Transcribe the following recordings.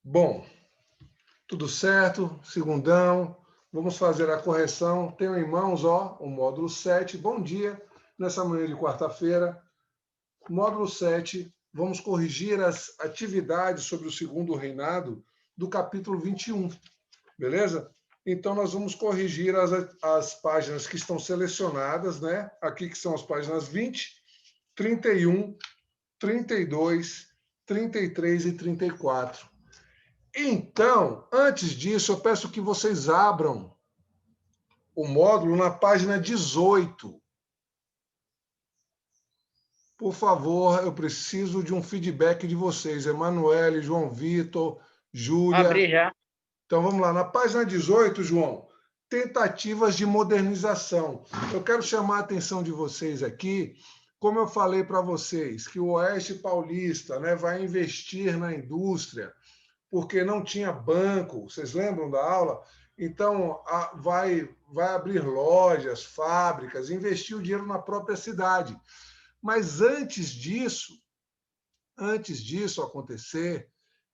Bom, tudo certo, segundão. Vamos fazer a correção. Tenho em mãos, o módulo 7. Bom dia, nessa manhã de quarta-feira. Módulo 7, vamos corrigir as atividades sobre o segundo reinado do capítulo 21, beleza? Então, nós vamos corrigir as páginas que estão selecionadas, né? Aqui que são as páginas 20, 31, 32, 33 e 34. Então, antes disso, eu peço que vocês abram o módulo na página 18. Por favor, eu preciso de um feedback de vocês. Emanuele, João Vitor, Júlia. Abri já. Então, vamos lá. Na página 18, João, tentativas de modernização. Eu quero chamar a atenção de vocês aqui, como eu falei para vocês, que o Oeste Paulista, né, vai investir na indústria, porque não tinha banco, vocês lembram da aula? Então, vai abrir lojas, fábricas, investir o dinheiro na própria cidade. Mas antes disso acontecer,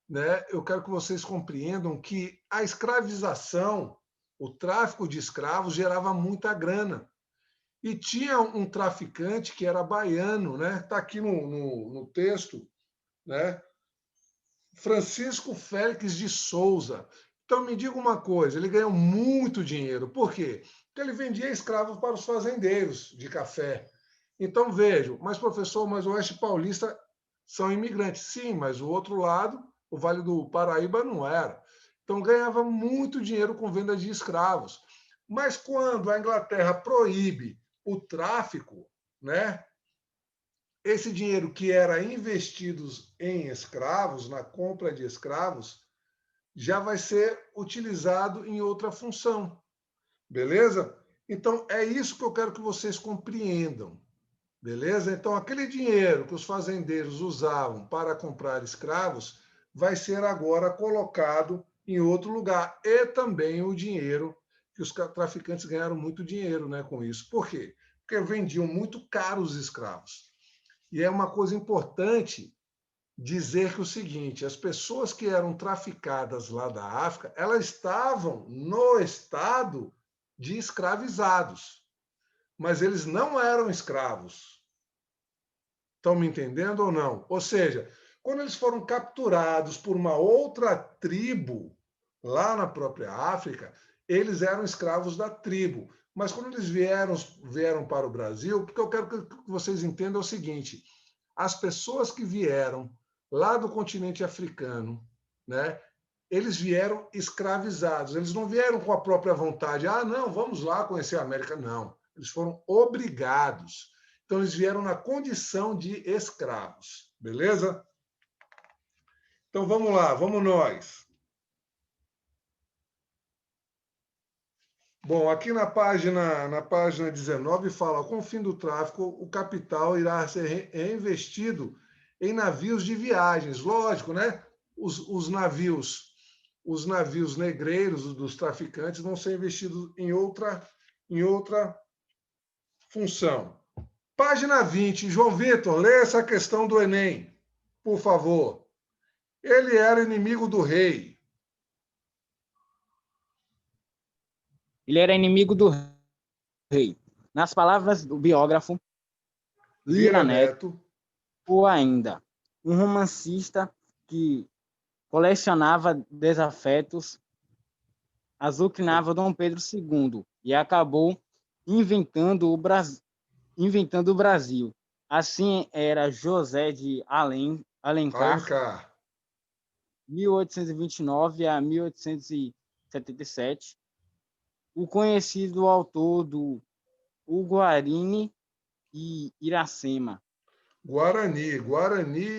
né, eu quero que vocês compreendam que a escravização, o tráfico de escravos, gerava muita grana. E tinha um traficante que era baiano, né? Está aqui no texto, né? Francisco Félix de Souza. Então, me diga uma coisa, ele ganhou muito dinheiro. Por quê? Porque ele vendia escravos para os fazendeiros de café. Então, vejo, mas professor, mas o Oeste Paulista são imigrantes. Sim, mas o outro lado, o Vale do Paraíba, não era. Então, ganhava muito dinheiro com venda de escravos. Mas quando a Inglaterra proíbe o tráfico, né, esse dinheiro que era investido em escravos, na compra de escravos, já vai ser utilizado em outra função. Beleza? Então, é isso que eu quero que vocês compreendam. Beleza? Então, aquele dinheiro que os fazendeiros usavam para comprar escravos vai ser agora colocado em outro lugar. E também o dinheiro que os traficantes ganharam muito dinheiro, né, com isso. Por quê? Porque vendiam muito caros os escravos. E é uma coisa importante dizer que o seguinte, as pessoas que eram traficadas lá da África, elas estavam no estado de escravizados, mas eles não eram escravos. Estão me entendendo ou não? Ou seja, quando eles foram capturados por uma outra tribo lá na própria África, eles eram escravos da tribo. Mas quando eles vieram para o Brasil, porque eu quero que vocês entendam o seguinte, as pessoas que vieram lá do continente africano, né, eles vieram escravizados, eles não vieram com a própria vontade, não, vamos lá conhecer a América, não. Eles foram obrigados. Então, eles vieram na condição de escravos, beleza? Então, vamos lá, vamos nós. Bom, aqui na página 19 fala, com o fim do tráfico, o capital irá ser reinvestido em navios de viagens. Lógico, né? Os navios negreiros dos traficantes vão ser investidos em outra função. Página 20, João Vitor, lê essa questão do Enem, por favor. Ele era inimigo do rei. Ele era inimigo do rei. Nas palavras do biógrafo Lira Lira Neto, Neto, ou ainda um romancista que colecionava desafetos, azucrinava Dom Pedro II e acabou inventando o Brasil. Assim era José de Alencar, Alencar. 1829 a 1877, o conhecido autor do O Guarani e Iracema. Guarani e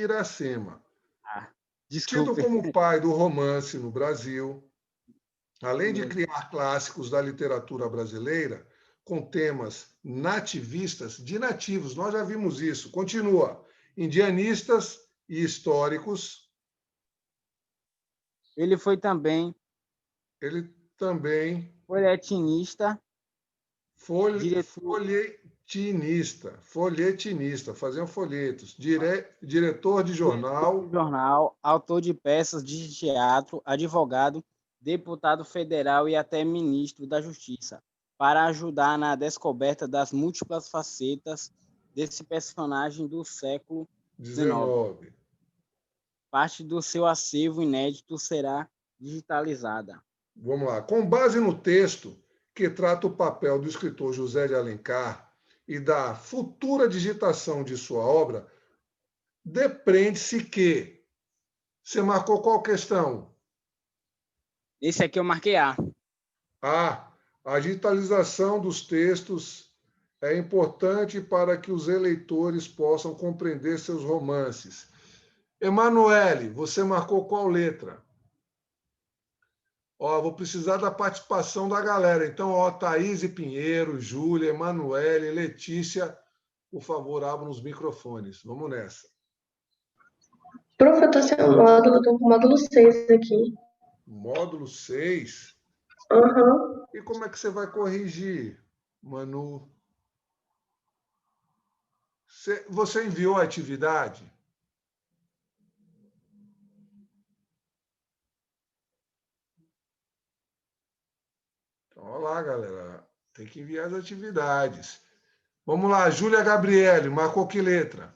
Iracema. Tido Desculpe. como pai do romance no Brasil, além de criar clássicos da literatura brasileira com temas nativistas, de nativos, nós já vimos isso. Continua. Indianistas e históricos. Ele também Ele também folhetinista, diretor, folhetinista, faziam folhetos, diretor de jornal. Jornal, autor de peças de teatro, advogado, deputado federal e até ministro da Justiça, para ajudar na descoberta das múltiplas facetas desse personagem do século XIX. 19. Parte do seu acervo inédito será digitalizada. Vamos lá. Com base no texto que trata o papel do escritor José de Alencar e da futura digitação de sua obra, depreende-se que... Você marcou qual questão? Esse aqui eu marquei A. A digitalização dos textos é importante para que os eleitores possam compreender seus romances. Emanuele, você marcou qual letra? Vou precisar da participação da galera. Então, Thaís Pinheiro, Júlia, Emanuele, Letícia, por favor, abram os microfones. Vamos nessa. Prof, eu tô sem o módulo, estou com o módulo 6 aqui. Módulo 6? Uhum. E como é que você vai corrigir, Manu? Você enviou a atividade? Então, olha lá, galera. Tem que enviar as atividades. Vamos lá, Júlia Gabriele, marcou que letra?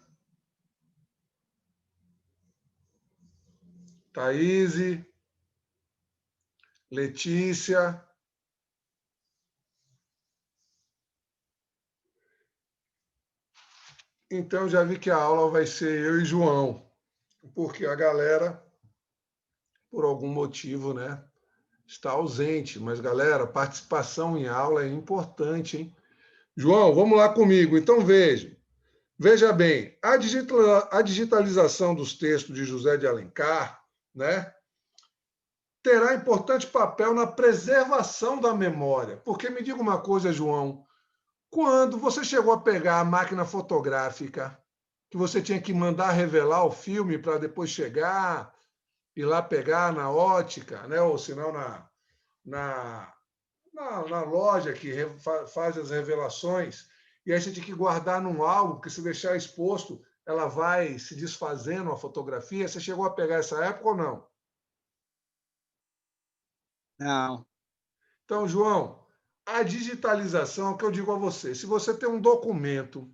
Thaís, Letícia. Então, já vi que a aula vai ser eu e João, porque a galera, por algum motivo, né, está ausente. Mas, galera, participação em aula é importante, hein? João, vamos lá comigo. Então, veja bem, a digitalização dos textos de José de Alencar, né, terá importante papel na preservação da memória. Porque me diga uma coisa, João, quando você chegou a pegar a máquina fotográfica, que você tinha que mandar revelar o filme para depois chegar, ir lá pegar na ótica, né? Ou senão na loja que faz as revelações, e aí você tinha que guardar num álbum, porque se deixar exposto, ela vai se desfazendo a fotografia. Você chegou a pegar essa época ou não? Não. Então, João, a digitalização, é o que eu digo a você, se você tem um documento,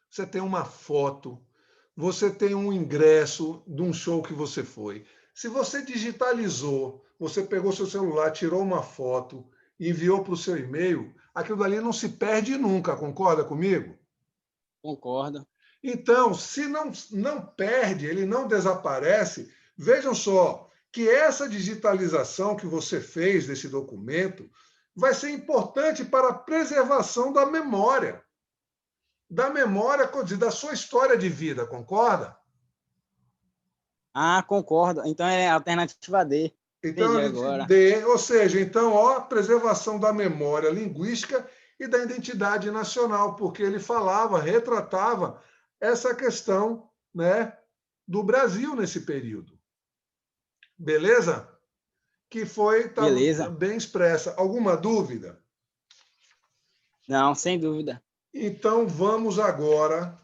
você tem uma foto, você tem um ingresso de um show que você foi. Se você digitalizou, você pegou seu celular, tirou uma foto, enviou para o seu e-mail, aquilo dali não se perde nunca, concorda comigo? Concordo. Então, se não perde, ele não desaparece, vejam só que essa digitalização que você fez desse documento vai ser importante para a preservação da memória, da sua história de vida, concorda? Concordo. Então é a alternativa D. Então, Entendi agora. ou seja, então, preservação da memória linguística e da identidade nacional, porque ele falava, retratava essa questão, né, do Brasil nesse período. Beleza? Que tá Beleza. bem expressa. Alguma dúvida? Não, sem dúvida. Então, vamos agora,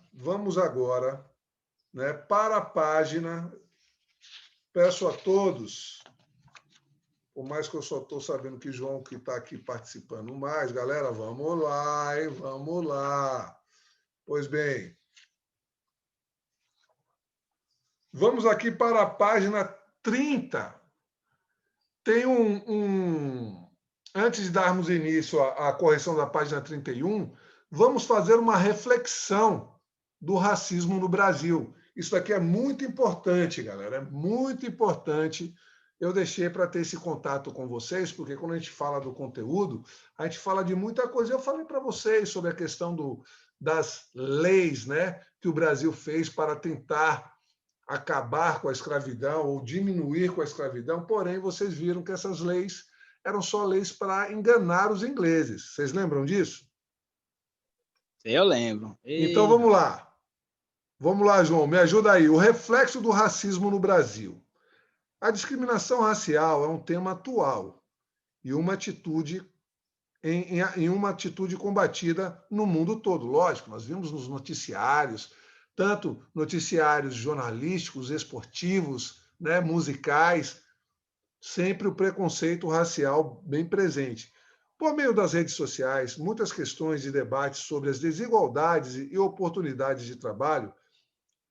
né, para a página. Peço a todos, por mais que eu só estou sabendo que João que está aqui participando mais, galera, vamos lá, hein? Vamos lá. Pois bem, vamos aqui para a página 30. Tem antes de darmos início à correção da página 31, vamos fazer uma reflexão do racismo no Brasil. Isso aqui é muito importante, galera, é muito importante. Eu deixei para ter esse contato com vocês, porque quando a gente fala do conteúdo, a gente fala de muita coisa. Eu falei para vocês sobre a questão das leis, né, que o Brasil fez para tentar acabar com a escravidão ou diminuir com a escravidão, porém, vocês viram que essas leis eram só leis para enganar os ingleses. Vocês lembram disso? Eu lembro. Então, vamos lá. Vamos lá, João, me ajuda aí. O reflexo do racismo no Brasil. A discriminação racial é um tema atual e uma atitude em uma atitude combatida no mundo todo. Lógico, nós vimos nos noticiários, tanto noticiários jornalísticos, esportivos, né, musicais, sempre o preconceito racial bem presente. Por meio das redes sociais, muitas questões de debate sobre as desigualdades e oportunidades de trabalho,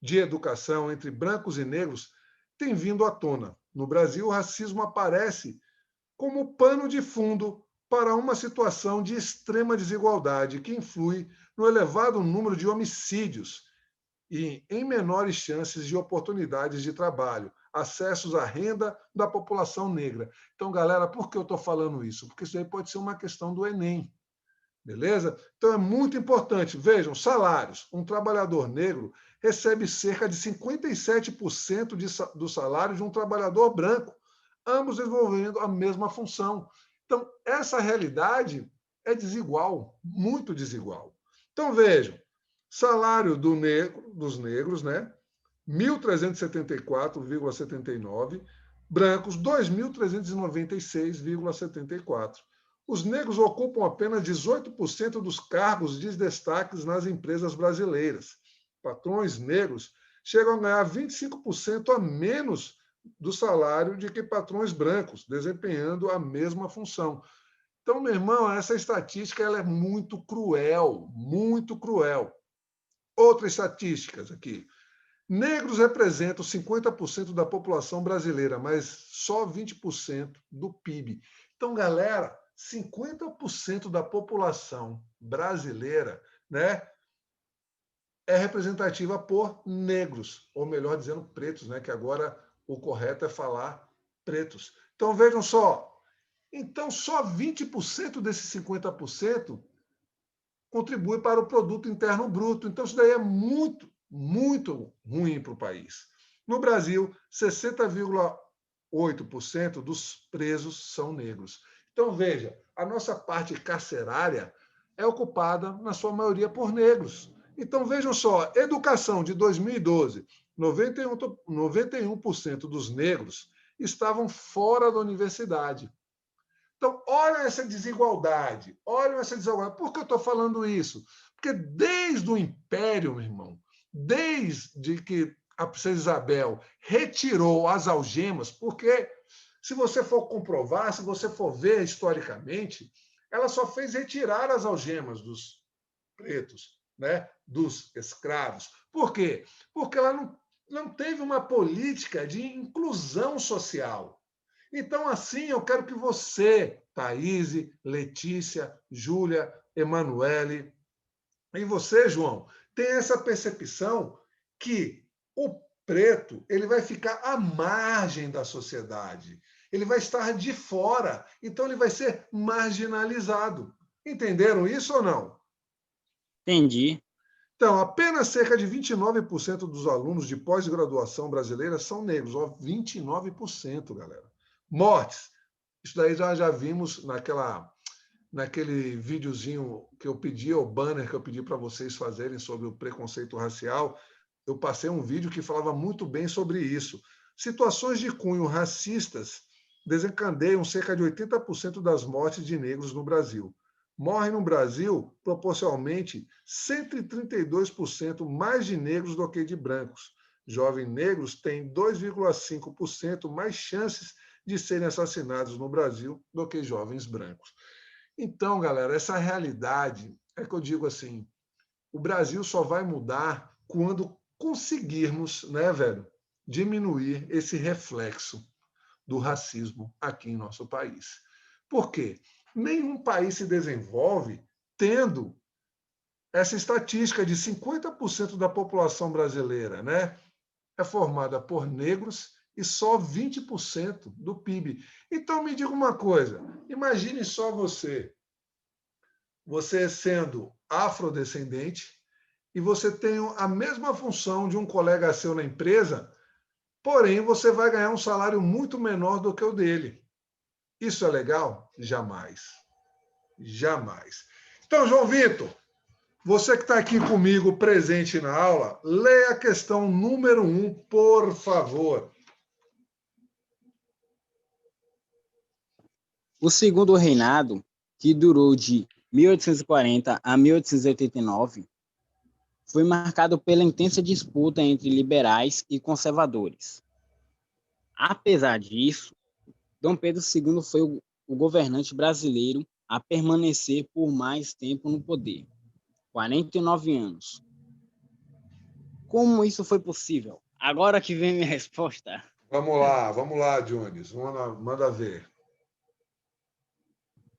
de educação entre brancos e negros têm vindo à tona. No Brasil, o racismo aparece como pano de fundo para uma situação de extrema desigualdade que influi no elevado número de homicídios e em menores chances de oportunidades de trabalho, acessos à renda da população negra. Então, galera, por que eu estou falando isso? Porque isso aí pode ser uma questão do Enem. Beleza? Então é muito importante. Vejam, salários. Um trabalhador negro recebe cerca de 57% do salário de um trabalhador branco, ambos desenvolvendo a mesma função. Então, essa realidade é desigual, muito desigual. Então, vejam, salário dos negros, né? 1.374,79, brancos 2.396,74. Os negros ocupam apenas 18% dos cargos de destaques nas empresas brasileiras. Patrões negros chegam a ganhar 25% a menos do salário de que patrões brancos, desempenhando a mesma função. Então, meu irmão, essa estatística ela é muito cruel, muito cruel. Outras estatísticas aqui. Negros representam 50% da população brasileira, mas só 20% do PIB. Então, galera, 50% da população brasileira, né, é representativa por negros, ou melhor dizendo, pretos, né, que agora o correto é falar pretos. Então, vejam só. Então, só 20% desses 50% contribui para o produto interno bruto. Então, isso daí é muito, muito ruim para o país. No Brasil, 60,8% dos presos são negros. Então, veja, a nossa parte carcerária é ocupada, na sua maioria, por negros. Então, vejam só, educação de 2012, 91% dos negros estavam fora da universidade. Então, olha essa desigualdade, olha essa desigualdade. Por que eu estou falando isso? Porque desde o Império, meu irmão, desde que a princesa Isabel retirou as algemas, porque se você for comprovar, se você for ver historicamente, ela só fez retirar as algemas dos pretos, né, dos escravos. Por quê? Porque ela não teve uma política de inclusão social. Então, assim, eu quero que você, Thaís, Letícia, Júlia, Emanuele, e você, João, tenha essa percepção que o preto ele vai ficar à margem da sociedade. Ele vai estar de fora. Então, ele vai ser marginalizado. Entenderam isso ou não? Entendi. Então, apenas cerca de 29% dos alunos de pós-graduação brasileira são negros. Ó, 29%, galera. Mortes. Isso daí já vimos naquele videozinho que eu pedi, o banner que eu pedi para vocês fazerem sobre o preconceito racial. Eu passei um vídeo que falava muito bem sobre isso. Situações de cunho racistas desencadeiam cerca de 80% das mortes de negros no Brasil. Morrem no Brasil, proporcionalmente, 132% mais de negros do que de brancos. Jovens negros têm 2,5% mais chances de serem assassinados no Brasil do que jovens brancos. Então, galera, essa realidade é que eu digo assim, o Brasil só vai mudar quando conseguirmos, né, velho, diminuir esse reflexo do racismo aqui em nosso país. Por quê? Nenhum país se desenvolve tendo essa estatística de 50% da população brasileira, né, é formada por negros e só 20% do PIB. Então, me diga uma coisa, imagine só você sendo afrodescendente e você tem a mesma função de um colega seu na empresa, porém você vai ganhar um salário muito menor do que o dele. Isso é legal? Jamais. Jamais. Então, João Vitor, você que está aqui comigo presente na aula, leia a questão número 1, por favor. O segundo reinado que durou de 1840 a 1889, foi marcado pela intensa disputa entre liberais e conservadores. Apesar disso, Dom Pedro II foi o governante brasileiro a permanecer por mais tempo no poder, 49 anos. Como isso foi possível? Agora que vem minha resposta. Vamos lá, Jones. Manda ver.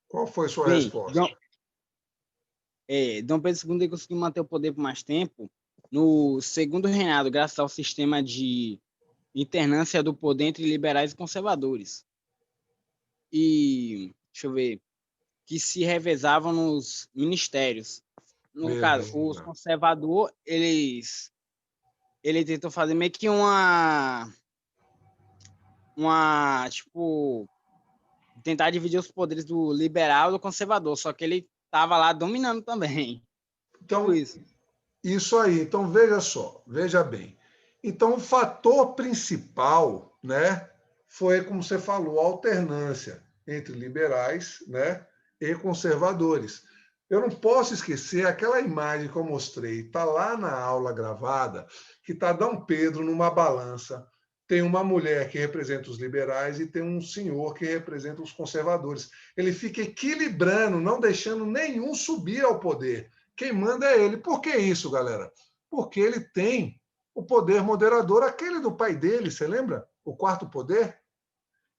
Qual foi sua Bem, resposta? Dom Pedro II conseguiu manter o poder por mais tempo no segundo reinado, graças ao sistema de alternância do poder entre liberais e conservadores. E, deixa eu ver, que se revezavam nos ministérios. No caso, os conservadores, ele tentou fazer meio que tipo, tentar dividir os poderes do liberal e do conservador, só que ele estava lá dominando também. Então, isso aí. Então, veja só, veja bem. Então, o fator principal, né, foi, como você falou, a alternância entre liberais, né, e conservadores. Eu não posso esquecer aquela imagem que eu mostrei, está lá na aula gravada, que está Dom Pedro numa balança, tem uma mulher que representa os liberais e tem um senhor que representa os conservadores. Ele fica equilibrando, não deixando nenhum subir ao poder. Quem manda é ele. Por que isso, galera? Porque ele tem o poder moderador, aquele do pai dele, você lembra? O quarto poder.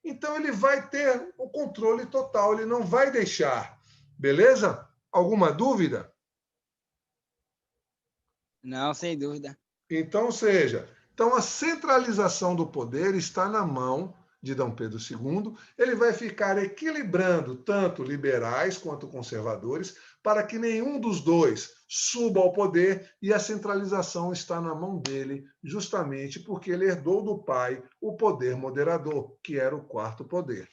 Então ele vai ter o controle total, ele não vai deixar. Beleza? Alguma dúvida? Não, sem dúvida. Então, então a centralização do poder está na mão de Dom Pedro II. Ele vai ficar equilibrando tanto liberais quanto conservadores para que nenhum dos dois suba ao poder, e a centralização está na mão dele, justamente porque ele herdou do pai o poder moderador, que era o quarto poder.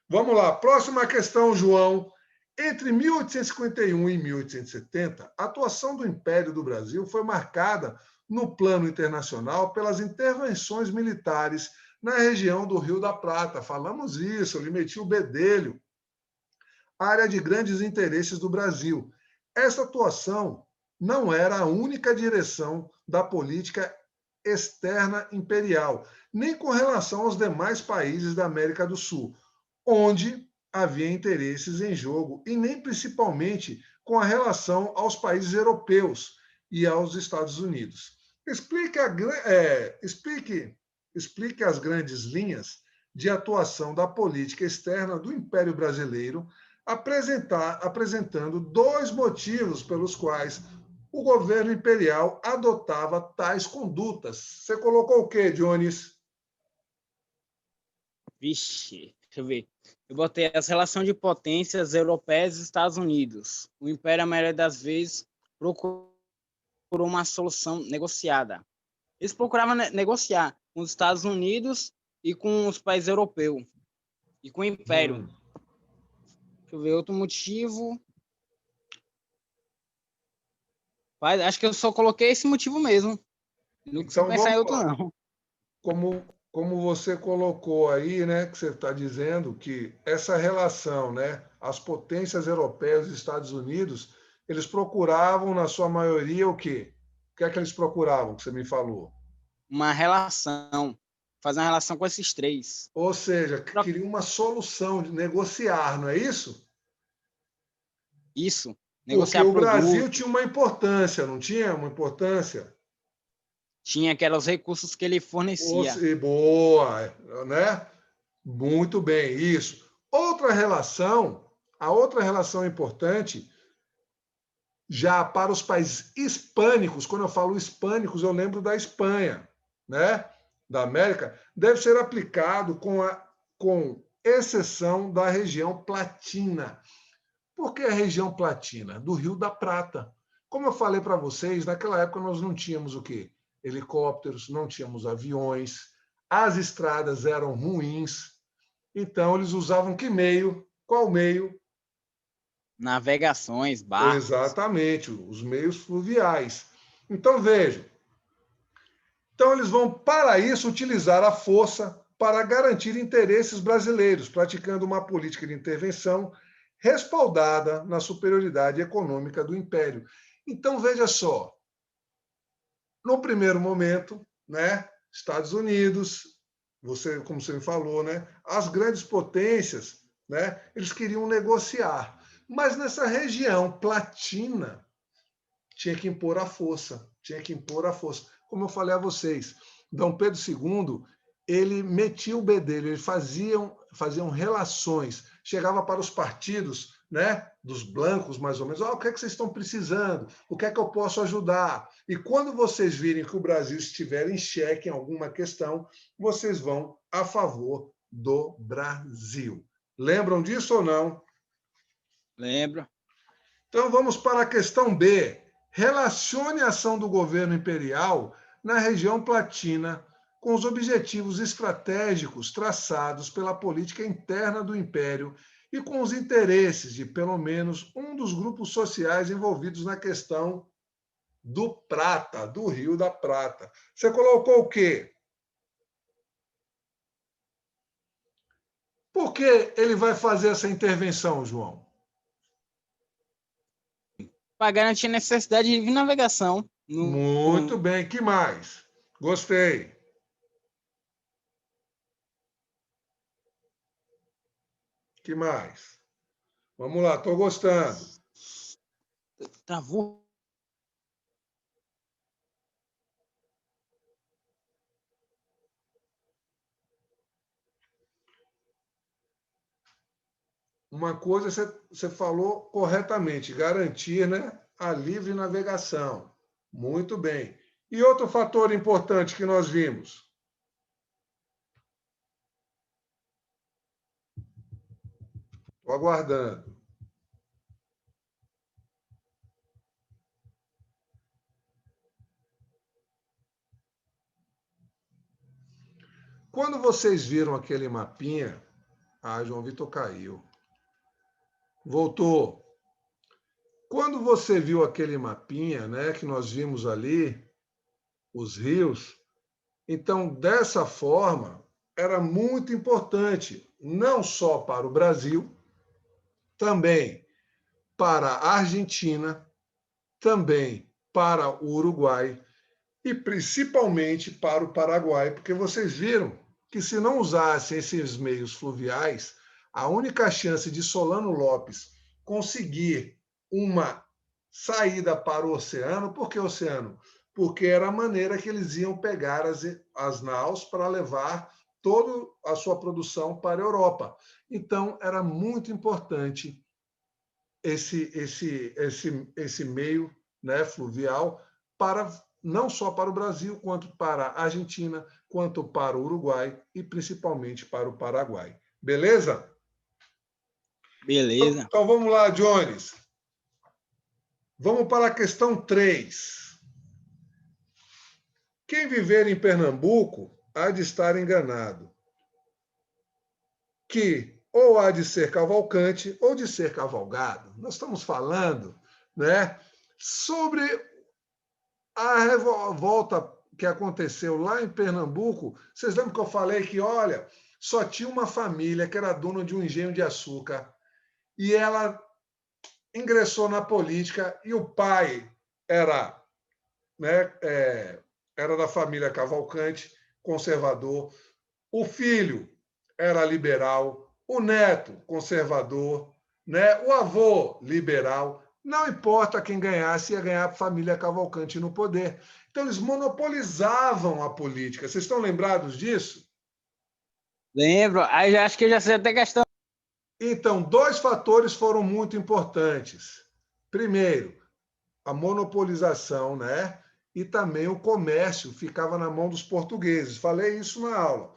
Vamos lá, próxima questão, João. Entre 1851 e 1870, a atuação do Império do Brasil foi marcada no plano internacional pelas intervenções militares na região do Rio da Prata. Falamos isso, eu lhe meti o bedelho. Área de grandes interesses do Brasil. Essa atuação não era a única direção da política externa imperial, nem com relação aos demais países da América do Sul, onde havia interesses em jogo, e nem principalmente com a relação aos países europeus e aos Estados Unidos. Explique as grandes linhas de atuação da política externa do Império Brasileiro, apresentando dois motivos pelos quais o governo imperial adotava tais condutas. Você colocou o quê, Jones? Vixe, deixa eu ver. Eu botei as relações de potências europeias e Estados Unidos. O Império, a maioria das vezes, procurou uma solução negociada. Eles procuravam negociar com os Estados Unidos e com os países europeus. E com o Império. Deixa eu ver outro motivo. Acho que eu só coloquei esse motivo mesmo. Não consigo pensar em outro, não. Como você colocou aí, né, que você está dizendo que essa relação, né, as potências europeias e Estados Unidos, eles procuravam, na sua maioria, o quê? O que é que eles procuravam, que você me falou? Uma relação. Fazer uma relação com esses três. Ou seja, queria uma solução de negociar, não é isso? Isso. Negociar porque o Brasil tinha uma importância, não tinha uma importância? Tinha, que eram os recursos que ele fornecia. Boa, né? Muito bem, isso. A outra relação importante, já para os países hispânicos, quando eu falo hispânicos, eu lembro da Espanha, né? Da América, deve ser aplicado com exceção da região platina. Por que a região platina? Do Rio da Prata. Como eu falei para vocês, naquela época nós não tínhamos o quê? Helicópteros, não tínhamos aviões, as estradas eram ruins, então eles usavam que meio? Qual meio? Navegações, barcos. Exatamente, os meios fluviais. Então vejam, então eles vão para isso utilizar a força para garantir interesses brasileiros, praticando uma política de intervenção respaldada na superioridade econômica do império. Então, veja só, no primeiro momento, né, Estados Unidos, você, como você me falou, né, as grandes potências, né, eles queriam negociar, mas nessa região platina tinha que impor a força, tinha que impor a força. Como eu falei a vocês, Dom Pedro II, ele metia o bedelho, ele faziam relações, chegava para os partidos, né, dos blancos, mais ou menos, o que é que vocês estão precisando? O que é que eu posso ajudar? E quando vocês virem que o Brasil estiver em xeque em alguma questão, vocês vão a favor do Brasil. Lembram disso ou não? Lembro. Então vamos para a questão B. Relacione a ação do governo imperial na região platina com os objetivos estratégicos traçados pela política interna do império e com os interesses de pelo menos um dos grupos sociais envolvidos na questão do Prata, do Rio da Prata. Você colocou o quê? Por que ele vai fazer essa intervenção, João? Para garantir a necessidade de livre navegação. Muito bem, que mais? Gostei. Que mais? Vamos lá, estou gostando. Travou. Uma coisa você falou corretamente, garantir, né, a livre navegação. Muito bem. E outro fator importante que nós vimos? Estou aguardando. Quando vocês viram aquele mapinha... João Vitor caiu. Voltou. Quando você viu aquele mapinha, né, que nós vimos ali, os rios, então, dessa forma, era muito importante, não só para o Brasil, também para a Argentina, também para o Uruguai e principalmente para o Paraguai, porque vocês viram que se não usassem esses meios fluviais, a única chance de Solano Lopes conseguir uma saída para o oceano, por que oceano? Porque era a maneira que eles iam pegar as naus para levar toda a sua produção para a Europa. Então, era muito importante esse meio, né, fluvial para não só para o Brasil, quanto para a Argentina, quanto para o Uruguai e principalmente para o Paraguai. Beleza? Beleza. Então vamos lá, Jones. Vamos para a questão 3. Quem viver em Pernambuco há de estar enganado. Que ou há de ser Cavalcante ou de ser cavalgado. Nós estamos falando, né, sobre a revolta que aconteceu lá em Pernambuco. Vocês lembram que eu falei que, olha, só tinha uma família que era dona de um engenho de açúcar e ela ingressou na política e o pai era, né, era da família Cavalcante, conservador, o filho era liberal, o neto conservador, né, o avô liberal. Não importa quem ganhasse, ia ganhar a família Cavalcante no poder. Então, eles monopolizavam a política. Vocês estão lembrados disso? Lembro. Aí já acho que eu já sei até a questão. Então, 2 fatores foram muito importantes. Primeiro, a monopolização, né? E também o comércio ficava na mão dos portugueses. Falei isso na aula.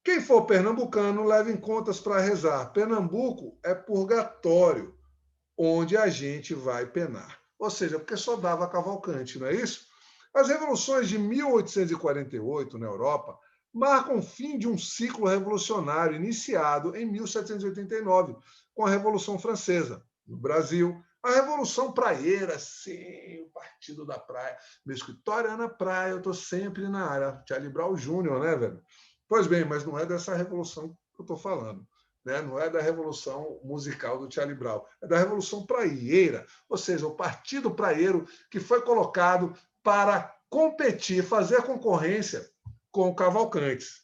Quem for pernambucano, leve em contas para rezar. Pernambuco é purgatório, onde a gente vai penar. Ou seja, porque só dava Cavalcante, não é isso? As revoluções de 1848 na Europa marcam o fim de um ciclo revolucionário iniciado em 1789, com a Revolução Francesa. No Brasil, a Revolução Praieira, sim, o Partido da Praia. Meu escritório é na praia, eu estou sempre na área. Charlie Brown Júnior, né, velho? Pois bem, mas não é dessa revolução que eu estou falando. né? Não é da Revolução Musical do Charlie Brown, é da Revolução Praieira, ou seja, o Partido Praieiro que foi colocado para competir, fazer concorrência com o Cavalcantes.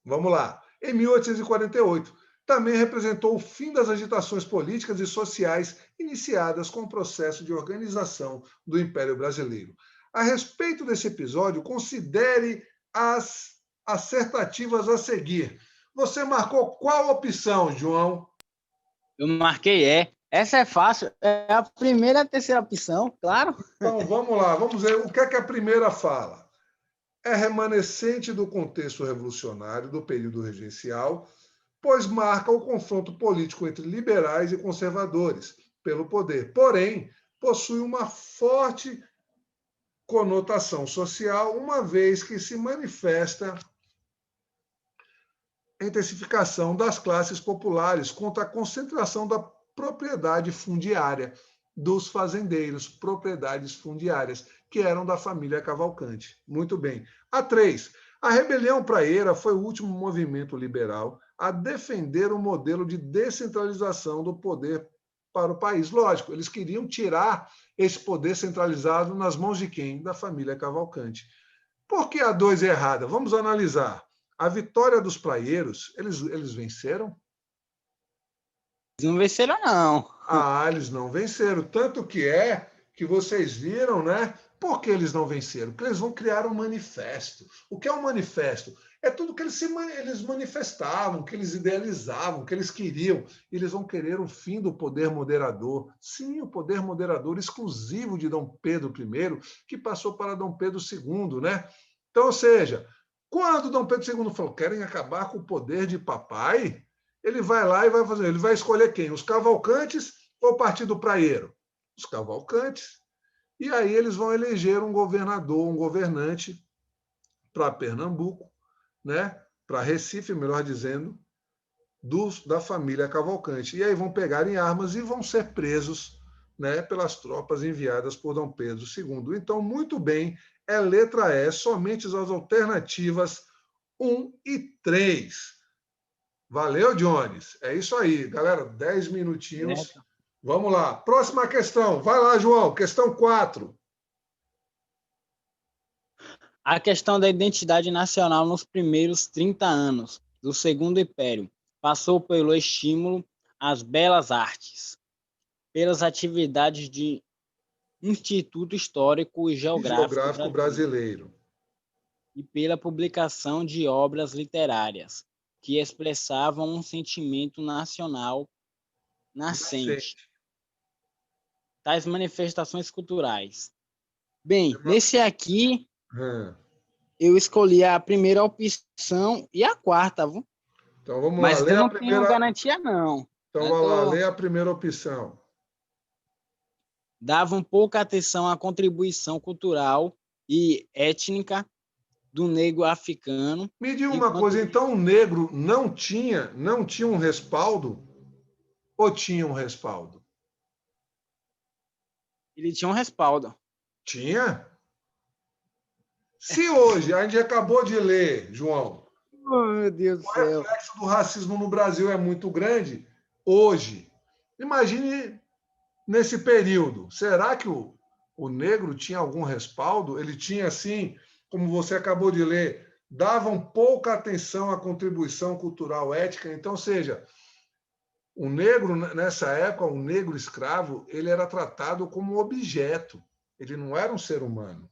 Vamos lá. Em 1848, também representou o fim das agitações políticas e sociais iniciadas com o processo de organização do Império Brasileiro. A respeito desse episódio, considere as assertativas a seguir. Você marcou qual opção, João? Eu marquei. Essa é fácil. É a primeira e a terceira opção, claro. Então, vamos lá. Vamos ver o que é que a primeira fala. É remanescente do contexto revolucionário do período regencial, pois marca o confronto político entre liberais e conservadores pelo poder. Porém, possui uma forte conotação social, uma vez que se manifesta a intensificação das classes populares contra a concentração da propriedade fundiária dos fazendeiros, propriedades fundiárias, que eram da família Cavalcante. Muito bem. A 3. A rebelião praieira foi o último movimento liberal a defender o modelo de descentralização do poder para o país. Lógico, eles queriam tirar esse poder centralizado nas mãos de quem? Da família Cavalcante. Por que a 2 é errada? Vamos analisar. A vitória dos praieiros, eles venceram? Eles não venceram, não. Ah, eles não venceram. Tanto que vocês viram, né? Por que eles não venceram? Porque eles vão criar um manifesto. O que é um manifesto? É tudo que eles manifestavam, que eles idealizavam, que eles queriam. Eles vão querer o fim do poder moderador. Sim, o poder moderador exclusivo de Dom Pedro I, que passou para Dom Pedro II, né? Então, ou seja, quando Dom Pedro II falou, querem acabar com o poder de papai, ele vai lá e vai fazer. Ele vai escolher quem? Os Cavalcantes ou o Partido Praieiro? Os Cavalcantes. E aí eles vão eleger um governador, um governante para Pernambuco, né? Para Recife, melhor dizendo, da família Cavalcante. E aí vão pegar em armas e vão ser presos, né, pelas tropas enviadas por Dom Pedro II. Então, muito bem, é letra E, somente as alternativas 1 e 3. Valeu, Jones. É isso aí, galera. 10 minutinhos. Vamos lá. Próxima questão. Vai lá, João. Questão 4. A questão da identidade nacional nos primeiros 30 anos do Segundo Império passou pelo estímulo às belas artes, pelas atividades de Instituto Histórico e Geográfico Brasileiro e pela publicação de obras literárias que expressavam um sentimento nacional nascente. Tais manifestações culturais. Bem, nesse aqui, eu escolhi a primeira opção e a quarta, viu? Então vamos lá. Mas eu não tenho garantia, não. Então vamos lá, lê a primeira opção. Davam pouca atenção à contribuição cultural e étnica do negro africano. Me diga uma coisa, então o negro não tinha um respaldo ou tinha um respaldo? Ele tinha um respaldo. Tinha? Se hoje, a gente acabou de ler, João, oh, meu Deus do céu, o reflexo do racismo no Brasil é muito grande, hoje, imagine nesse período, será que o negro tinha algum respaldo? Ele tinha, assim, como você acabou de ler, davam pouca atenção à contribuição cultural ética, então, seja, o negro, nessa época, o negro escravo, ele era tratado como objeto, ele não era um ser humano.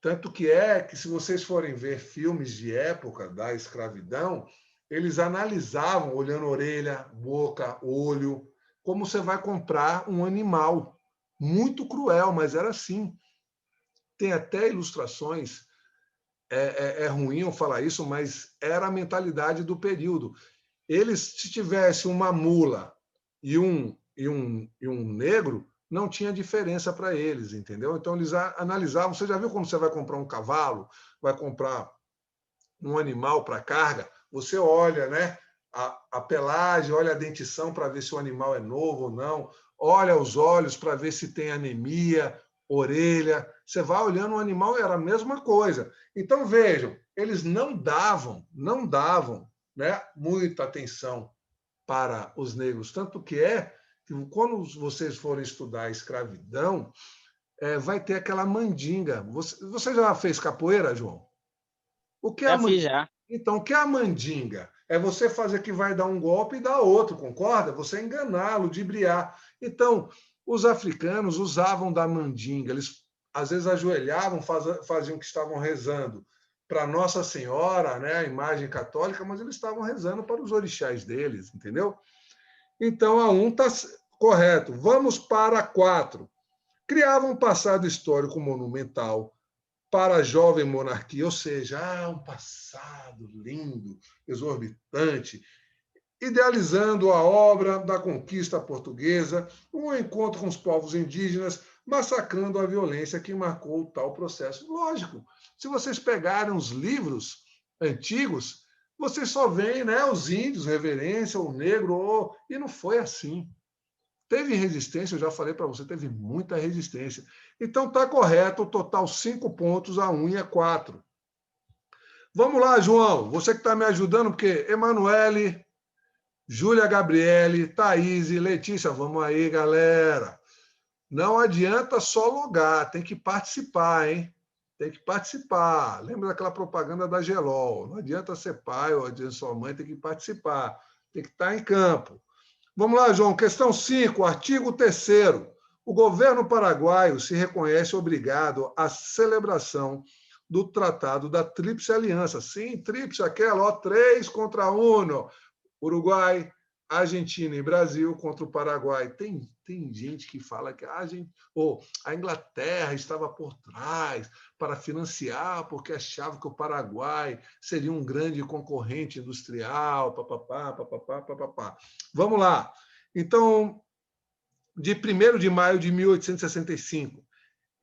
Tanto que se vocês forem ver filmes de época da escravidão, eles analisavam, olhando orelha, boca, olho, como você vai comprar um animal. Muito cruel, mas era assim. Tem até ilustrações, é ruim eu falar isso, mas era a mentalidade do período. Eles, se tivesse uma mula e um negro, não tinha diferença para eles, entendeu? Então, eles analisavam. Você já viu quando você vai comprar um cavalo, vai comprar um animal para carga? Você olha, né, a pelagem, olha a dentição para ver se o animal é novo ou não, olha os olhos para ver se tem anemia, orelha. Você vai olhando o animal, era a mesma coisa. Então, vejam, eles não davam né, muita atenção para os negros. Tanto que quando vocês forem estudar a escravidão, vai ter aquela mandinga. Você já fez capoeira, João? O que é a Já fiz, mandinga? já. Então, o que é a mandinga? É você fazer que vai dar um golpe e dar outro, concorda? Você enganá-lo, ludibriar. Então, os africanos usavam da mandinga. Eles, às vezes, ajoelhavam, faziam que estavam rezando para Nossa Senhora, né, a imagem católica, mas eles estavam rezando para os orixás deles, entendeu? Então, a 1 está correto. Vamos para a 4. Criava um passado histórico monumental para a jovem monarquia, ou seja, um passado lindo, exorbitante, idealizando a obra da conquista portuguesa, um encontro com os povos indígenas, massacrando a violência que marcou o tal processo. Lógico, se vocês pegarem os livros antigos, vocês só veem, né, os índios, reverência, o negro, e não foi assim. Teve resistência, eu já falei para você, teve muita resistência. Então está correto, o total 5 pontos, a 1 e a 4. Vamos lá, João, você que está me ajudando, porque Emanuele, Júlia Gabriele, Thaís, Letícia, vamos aí, galera. Não adianta só logar, tem que participar, hein? Tem que participar. Lembra daquela propaganda da Gelol? Não adianta ser pai ou adianta sua mãe, tem que participar. Tem que estar em campo. Vamos lá, João. Questão 5, artigo 3º. O governo paraguaio se reconhece obrigado à celebração do Tratado da Tríplice Aliança. Sim, tríplice, aquela, 3 contra 1. Uruguai, Argentina e Brasil contra o Paraguai. Tem gente que fala que a Inglaterra estava por trás para financiar, porque achava que o Paraguai seria um grande concorrente industrial, papapá, papapá, papapá. Vamos lá. Então, de 1º de maio de 1865,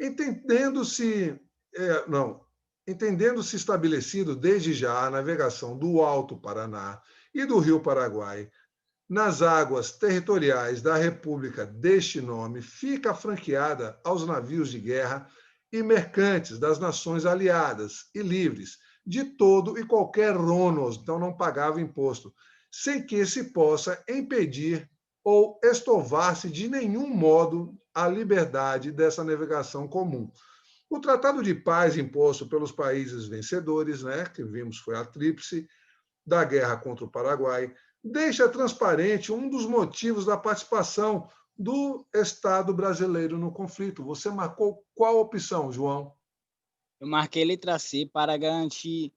entendendo-se estabelecido desde já a navegação do Alto Paraná e do Rio Paraguai nas águas territoriais da República deste nome, fica franqueada aos navios de guerra e mercantes das nações aliadas e livres de todo e qualquer ônus, então não pagava imposto, sem que se possa impedir ou estovar-se de nenhum modo a liberdade dessa navegação comum. O Tratado de Paz imposto pelos países vencedores, né, que vimos foi a Tríplice, da guerra contra o Paraguai, deixa transparente um dos motivos da participação do Estado brasileiro no conflito. Você marcou qual opção, João? Eu marquei letra C para garantir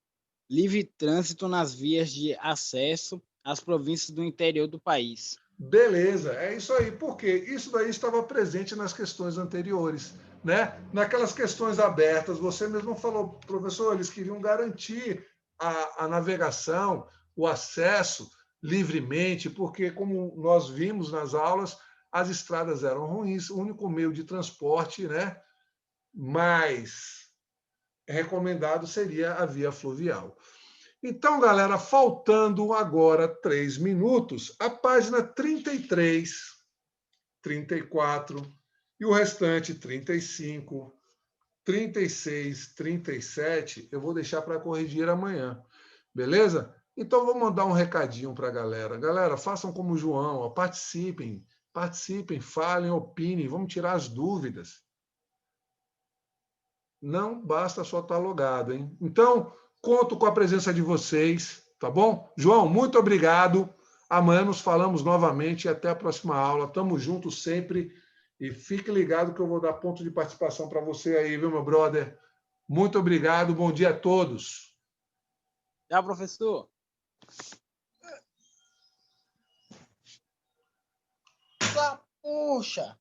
livre trânsito nas vias de acesso às províncias do interior do país. Beleza, é isso aí, porque isso daí estava presente nas questões anteriores, né? Naquelas questões abertas, você mesmo falou, professor, eles queriam garantir a navegação, o acesso livremente, porque, como nós vimos nas aulas, as estradas eram ruins, o único meio de transporte, né, mais recomendado seria a via fluvial. Então, galera, faltando agora 3 minutos, a página 33, 34 e o restante 35, 36, 37, eu vou deixar para corrigir amanhã. Beleza? Então, vou mandar um recadinho para a galera. Galera, façam como o João, ó, participem, falem, opinem, vamos tirar as dúvidas. Não basta só estar logado, hein? Então, conto com a presença de vocês, tá bom? João, muito obrigado. Amanhã nos falamos novamente e até a próxima aula. Tamo juntos sempre. E fique ligado que eu vou dar ponto de participação para você aí, viu, meu brother? Muito obrigado. Bom dia a todos. Tchau, professor. Puxa!